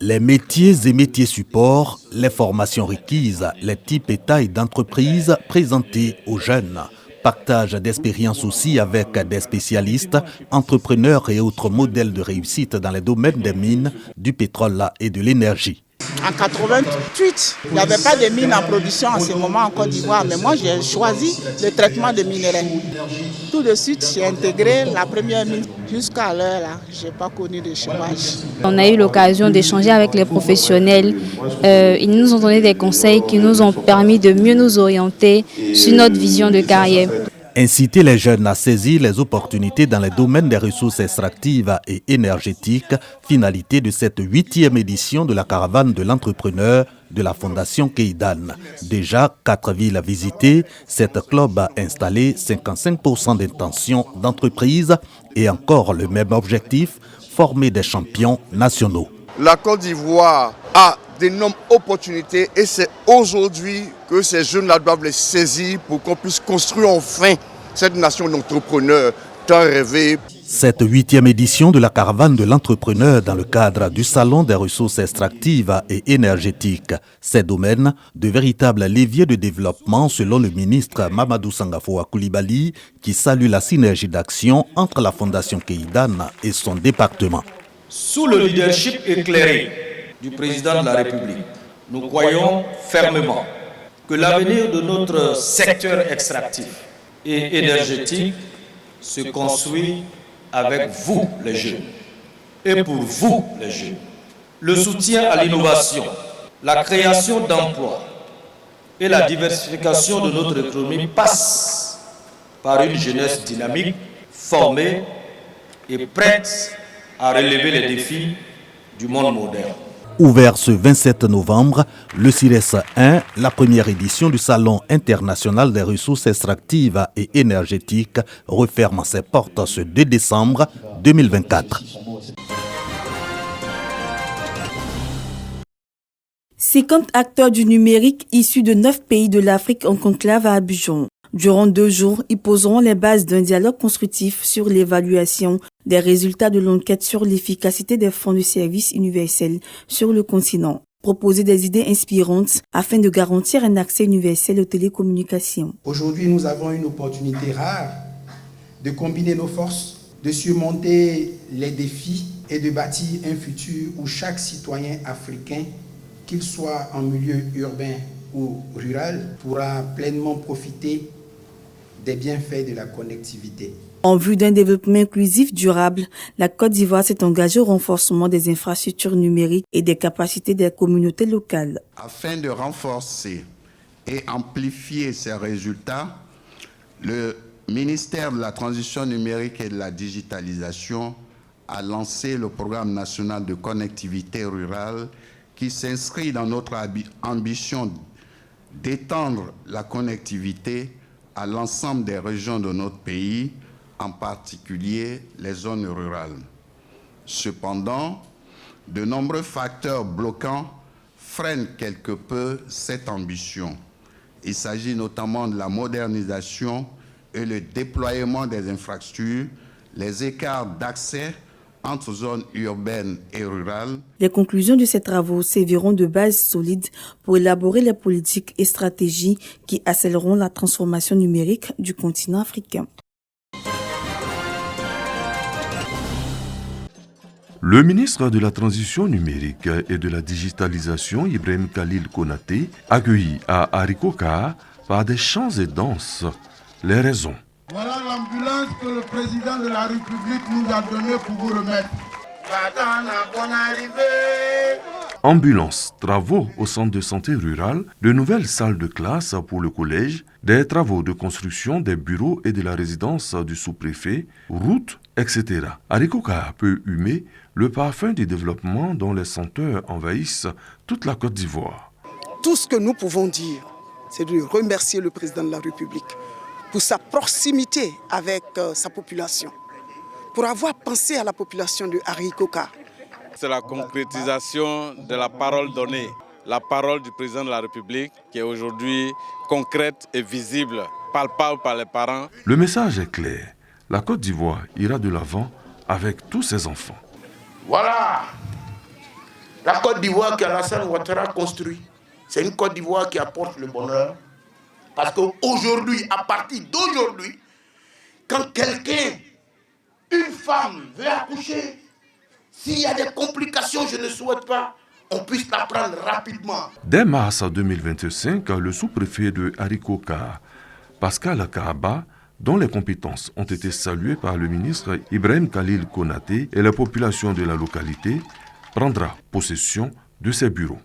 Les métiers et métiers supports, les formations requises, les types et tailles d'entreprises présentées aux jeunes. Partage d'expériences aussi avec des spécialistes, entrepreneurs et autres modèles de réussite dans les domaines des mines, du pétrole et de l'énergie. En 88, il n'y avait pas de mines en production en ce moment en Côte d'Ivoire, mais moi j'ai choisi le traitement de minerais. Tout de suite, j'ai intégré la première mine. Jusqu'à l'heure, là, je n'ai pas connu de chômage. On a eu l'occasion d'échanger avec les professionnels. Ils nous ont donné des conseils qui nous ont permis de mieux nous orienter sur notre vision de carrière. Inciter les jeunes à saisir les opportunités dans les domaines des ressources extractives et énergétiques, finalité de cette 8e édition de la caravane de l'entrepreneur de la Fondation Keidan. Déjà 4 villes visitées, cette club a installé 55% d'intentions d'entreprise et encore le même objectif, former des champions nationaux. La Côte d'Ivoire a d'énormes opportunités et c'est aujourd'hui que ces jeunes-là doivent les saisir pour qu'on puisse construire enfin cette nation d'entrepreneurs tant rêvée. Cette 8e édition de la caravane de l'entrepreneur dans le cadre du Salon des ressources extractives et énergétiques. Ces domaines, de véritables leviers de développement selon le ministre Mamadou Sangafoa Coulibaly, qui salue la synergie d'action entre la Fondation Keidan et son département. Sous le leadership éclairé du président de la République, nous croyons fermement que l'avenir de notre secteur extractif et énergétique se construit avec vous les jeunes et pour vous les jeunes. Le soutien à l'innovation, la création d'emplois et la diversification de notre économie passe par une jeunesse dynamique, formée et prête à relever les défis du monde moderne. Ouvert ce 27 novembre, le CIRES 1, la première édition du Salon international des ressources extractives et énergétiques, referme ses portes ce 2 décembre 2024. 50 acteurs du numérique issus de 9 pays de l'Afrique en conclave à Abidjan. Durant 2 jours, ils poseront les bases d'un dialogue constructif sur l'évaluation des résultats de l'enquête sur l'efficacité des fonds de services universels sur le continent. Proposer des idées inspirantes afin de garantir un accès universel aux télécommunications. Aujourd'hui, nous avons une opportunité rare de combiner nos forces, de surmonter les défis et de bâtir un futur où chaque citoyen africain, qu'il soit en milieu urbain ou rural, pourra pleinement profiter des bienfaits de la connectivité. En vue d'un développement inclusif durable, la Côte d'Ivoire s'est engagée au renforcement des infrastructures numériques et des capacités des communautés locales. Afin de renforcer et amplifier ces résultats, le ministère de la Transition numérique et de la digitalisation a lancé le programme national de connectivité rurale qui s'inscrit dans notre ambition d'étendre la connectivité à l'ensemble des régions de notre pays, en particulier les zones rurales. Cependant, de nombreux facteurs bloquants freinent quelque peu cette ambition. Il s'agit notamment de la modernisation et le déploiement des infrastructures, les écarts d'accès entre zones urbaines et rurales. Les conclusions de ces travaux serviront de base solide pour élaborer les politiques et stratégies qui accéléreront la transformation numérique du continent africain. Le ministre de la Transition numérique et de la digitalisation, Ibrahim Khalil Konaté, accueilli à Harikokar par des chants et danses. Les raisons. Voilà l'ambulance que le président de la République nous a donnée pour vous remettre. Ambulance, travaux au centre de santé rural, de nouvelles salles de classe pour le collège, des travaux de construction des bureaux et de la résidence du sous-préfet, routes, etc. Harikokar peut humer le parfum du développement dont les senteurs envahissent toute la Côte d'Ivoire. Tout ce que nous pouvons dire, c'est de remercier le président de la République pour sa proximité avec sa population, pour avoir pensé à la population de Harikokar. C'est la concrétisation de la parole donnée, la parole du président de la République qui est aujourd'hui concrète et visible, palpable par les parents. Le message est clair. La Côte d'Ivoire ira de l'avant avec tous ses enfants. Voilà La Côte d'Ivoire qu'Alassane Ouattara a construit, c'est une Côte d'Ivoire qui apporte le bonheur. Parce qu'aujourd'hui, à partir d'aujourd'hui, quand quelqu'un, une femme veut accoucher, s'il y a des complications, je ne souhaite pas, on puisse la prendre rapidement. Dès mars 2025, le sous-préfet de Harikokar, Pascal Kahaba, dont les compétences ont été saluées par le ministre Ibrahim Khalil Konaté et la population de la localité, prendra possession de ces bureaux.